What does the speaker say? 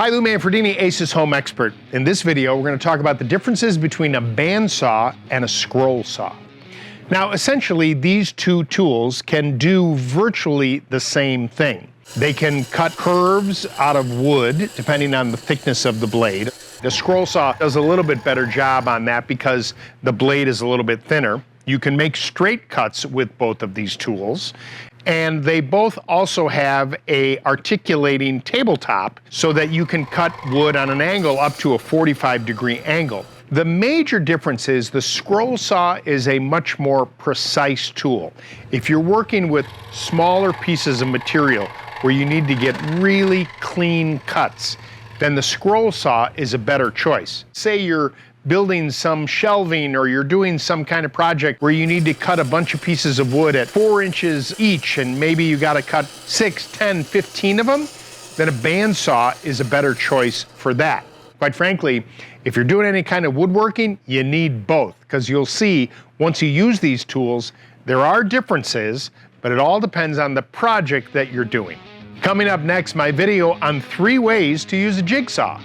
Hi, Lou Manfredini, Ace's Home Expert. In this video, we're going to talk about the differences between a bandsaw and a scroll saw. Now, essentially, these two tools can do virtually the same thing. They can cut curves out of wood, depending on the thickness of the blade. The scroll saw does a little bit better job on that because the blade is a little bit thinner. You can make straight cuts with both of these tools. And they both also have a articulating tabletop so that you can cut wood on an angle up to a 45-degree angle. The major difference is the scroll saw is a much more precise tool. If you're working with smaller pieces of material where you need to get really clean cuts, then the scroll saw is a better choice. Say you're building some shelving or you're doing some kind of project where you need to cut a bunch of pieces of wood at 4 inches each and maybe you got to cut 6, 10, 15 of them, then a bandsaw is a better choice for that. Quite frankly, if you're doing any kind of woodworking, you need both because you'll see once you use these tools, there are differences, but it all depends on the project that you're doing. Coming up next, my video on 3 ways to use a jigsaw.